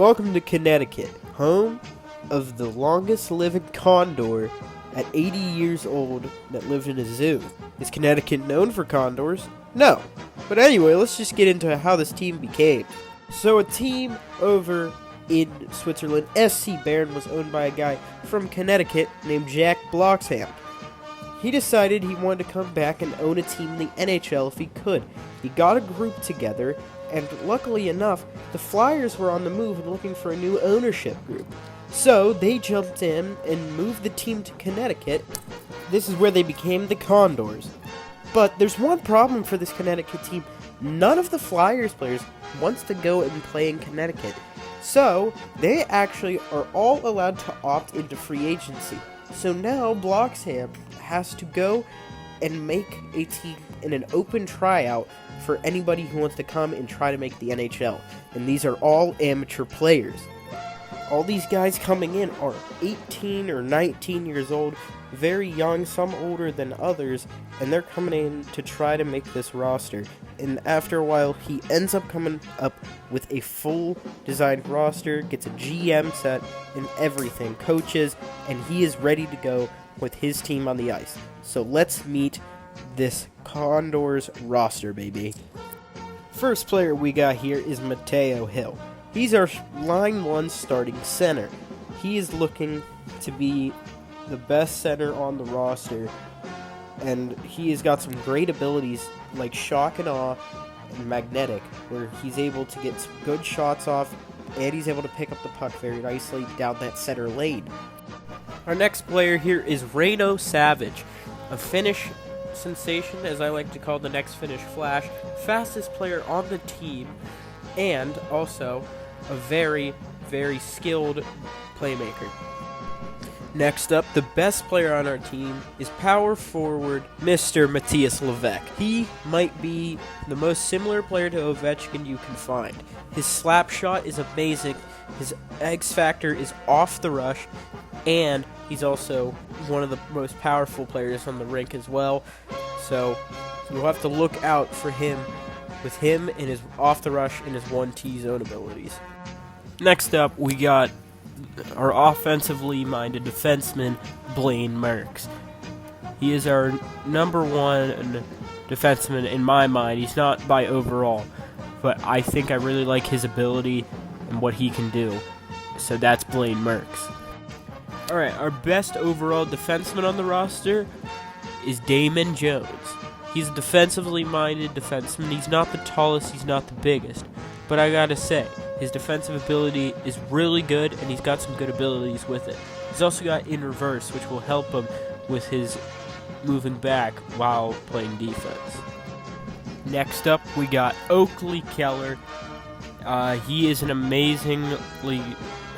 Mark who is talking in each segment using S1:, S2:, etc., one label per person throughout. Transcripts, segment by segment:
S1: Welcome to Connecticut, home of the longest living condor at 80 years old that lived in a zoo. Is Connecticut known for condors? No. But anyway, let's just get into how this team became. So a team over in Switzerland, SC Bern, was owned by a guy from Connecticut named Jack Bloxham. He decided he wanted to come back and own a team in the NHL if he could. He got a group together, and luckily enough, the Flyers were on the move and looking for a new ownership group. So they jumped in and moved the team to Connecticut. This is where they became the Condors. But there's one problem for this Connecticut team. None of the Flyers players wants to go and play in Connecticut. So they actually are all allowed to opt into free agency. So now Bloxham has to go and make a team in an open tryout for anybody who wants to come and try to make the NHL. And these are all amateur players. All these guys coming in are 18 or 19 years old, very young, some older than others, and they're coming in to try to make this roster. And after a while, he ends up coming up with a full designed roster, gets a GM set and everything, coaches, and he is ready to go with his team on the ice. So let's meet this Condors roster, baby. First player we got here is Mateo Hill. He's our line 1 starting center. He is looking to be the best center on the roster, and he has got some great abilities like shock and awe and magnetic, where he's able to get some good shots off, and he's able to pick up the puck very nicely down that center lane. Our next player here is Reino Savage, a Finnish sensation, as I like to call the next Finnish Flash, fastest player on the team, and also a very, very skilled playmaker. Next up, the best player on our team is power forward Mr. Matthias SLOVAK. He might be the most similar player to Ovechkin you can find. His slap shot is amazing, his X factor is off the rush, and he's also one of the most powerful players on the rink as well. So you'll have to look out for him with him and his off the rush and his 1T zone abilities. Next up, we got our offensively minded defenseman, Blaine Merks. He is our number 1 defenseman in my mind. He's not by overall, but I think I really like his ability and what he can do. So that's Blaine Merks. Alright, our best overall defenseman on the roster is Damon Jones. He's a defensively minded defenseman. He's not the tallest, he's not the biggest. But I gotta say, his defensive ability is really good, and he's got some good abilities with it. He's also got in reverse, which will help him with his moving back while playing defense. Next up, we got Oakley Keller. He is an amazingly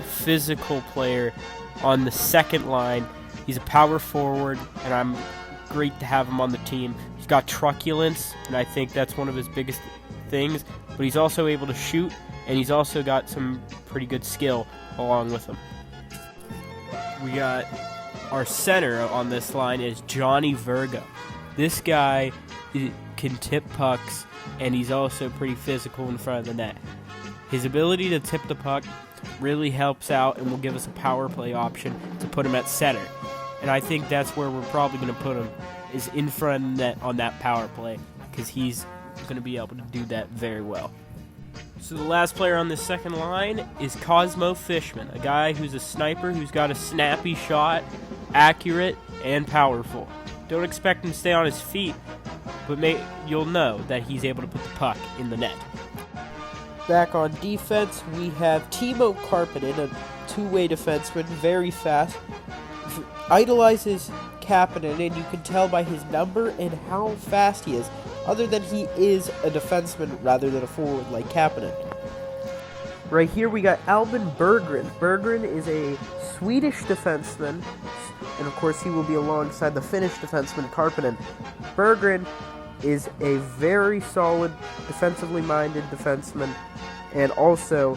S1: physical player on the second line. He's a power forward, and I'm great to have him on the team. He's got truculence, and I think that's one of his biggest things, but he's also able to shoot, and he's also got some pretty good skill along with him. We got our center on this line is Johnny VIRGO. This guy can tip pucks, and he's also pretty physical in front of the net. His ability to tip the puck really helps out and will give us a power play option to put him at center. And I think that's where we're probably going to put him, is in front of the net on that power play, because he's going to be able to do that very well. So the last player on this second line is COSMO FISHMAN, a guy who's a sniper who's got a snappy shot, accurate, and powerful. Don't expect him to stay on his feet, but you'll know that he's able to put the puck in the net. Back on defense, we have Timo Karppinen, a two-way defenseman, very fast. Idolizes Kapanen, and you can tell by his number and how fast he is, other than he is a defenseman rather than a forward like Kapanen. Right here we got Albin Berggren. Berggren is a Swedish defenseman, and of course he will be alongside the Finnish defenseman Karppinen. Berggren is a very solid, defensively minded defenseman, and also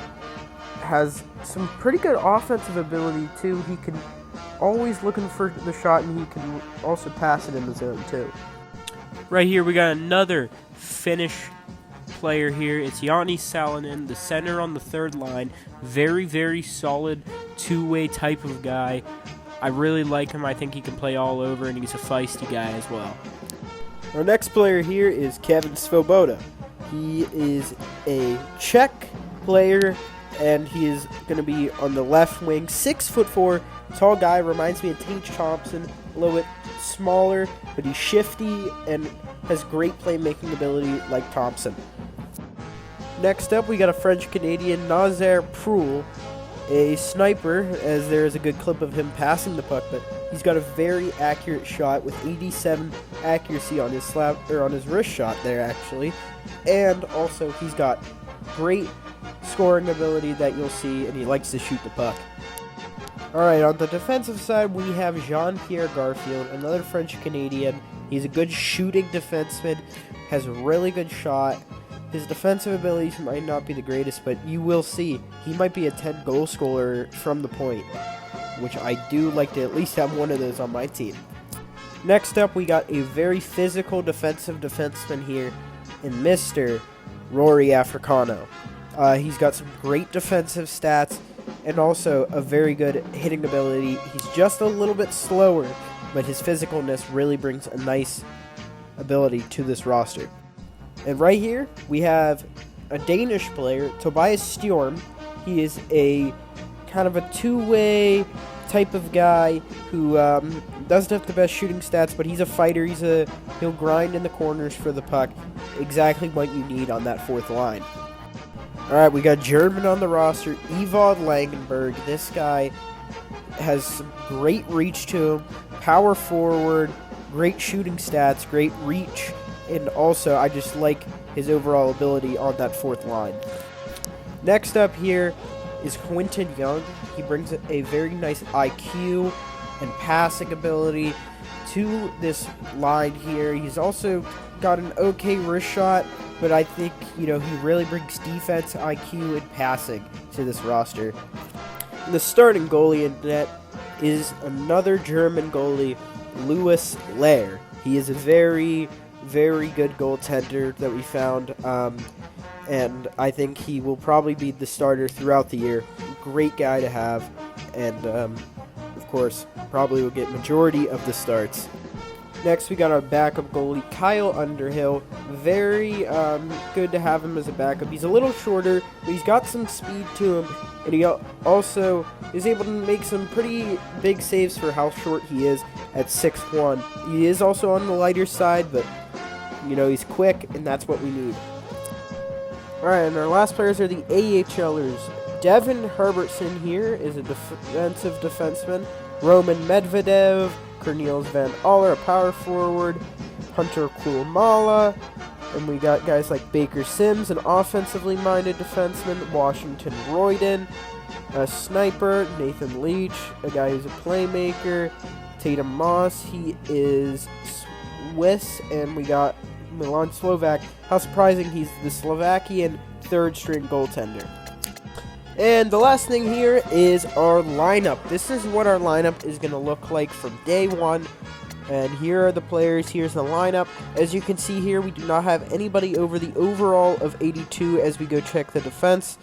S1: has some pretty good offensive ability too. He can always looking for the shot, and he can also pass it in the zone too. Right here we got another Finnish player here. It's Yanni Salonen, the center on the third line. Very, very solid two-way type of guy. I really like him. I think he can play all over, and he's a feisty guy as well. Our next player here is Kevin Svoboda. He is a Czech player, and he is going to be on the left wing. 6'4", tall guy, reminds me of Tage Thompson, a little bit smaller, but he's shifty and has great playmaking ability like Thompson. Next up, we got a French-Canadian, Nazaire Proulx, a sniper, as there is a good clip of him passing the puck, but he's got a very accurate shot with 87 accuracy on his on his wrist shot there, actually. And also, he's got great scoring ability that you'll see, and he likes to shoot the puck. Alright, on the defensive side, we have Jean-Pierre Garfield, another French-Canadian. He's a good shooting defenseman, has a really good shot. His defensive abilities might not be the greatest, but you will see he might be a 10-goal scorer from the point, which I do like to at least have one of those on my team. Next up, we got a very physical defensive defenseman here in Mr. Rory Africano. He's got some great defensive stats and also a very good hitting ability. He's just a little bit slower, but his physicalness really brings a nice ability to this roster. And right here, we have a Danish player, Tobias Storm. He is a kind of a two-way type of guy who doesn't have the best shooting stats, but he's a fighter. He'll grind in the corners for the puck. Exactly what you need on that fourth line. Alright, we got German on the roster, Evald Langenberg. This guy has some great reach to him, power forward, great shooting stats, great reach, and also I just like his overall ability on that fourth line. Next up here is Quinton Young. He brings a very nice IQ and passing ability to this line here. He's also got an okay wrist shot, but I think, he really brings defense, IQ, and passing to this roster. And the starting goalie in net is another German goalie, Louis Lair. He is a very, very good goaltender that we found, and I think he will probably be the starter throughout the year. Great guy to have, and of course, probably will get majority of the starts. Next, we got our backup goalie, Kyle Underhill. Very good to have him as a backup. He's a little shorter, but he's got some speed to him, and he also is able to make some pretty big saves for how short he is at 6'1". He is also on the lighter side, but, he's quick, and that's what we need. Alright, and our last players are the AHLers. Devin Herbertson here is a defensive defenseman. Roman Medvedev, Cornelius Van Aller, a power forward, Hunter Kulmala, and we got guys like Baker Sims, an offensively minded defenseman, Washington Royden, a sniper, Nathan Leach, a guy who's a playmaker, Tatum Moss, he is Swiss, and we got Milan Slovak. How surprising, he's the Slovakian third-string goaltender. And the last thing here is our lineup. This is what our lineup is going to look like from day one. And here are the players. Here's the lineup. As you can see here, we do not have anybody over the overall of 82 as we go check the defense.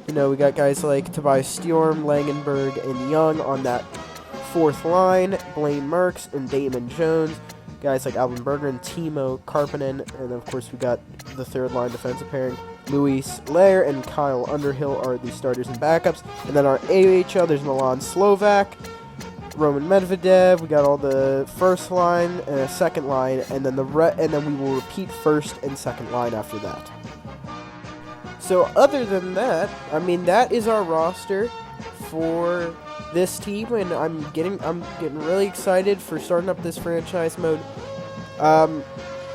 S1: We got guys like Tobias Storm, Langenberg, and Young on that fourth line. Blaine Merks and Damon Jones. Guys like Alvin Berger and Timo Karppinen. And of course, we got the third line defensive pairing. Louis Lair and Kyle Underhill are the starters and backups. And then our AHL, there's Milan Slovak, Roman Medvedev. We got all the first line and a second line, and then we will repeat first and second line after that. So other than that, that is our roster for this team, and I'm getting really excited for starting up this franchise mode.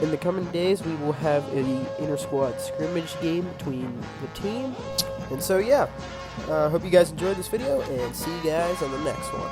S1: In the coming days, we will have an inter-squad scrimmage game between the team. And so, yeah, hope you guys enjoyed this video, and see you guys on the next one.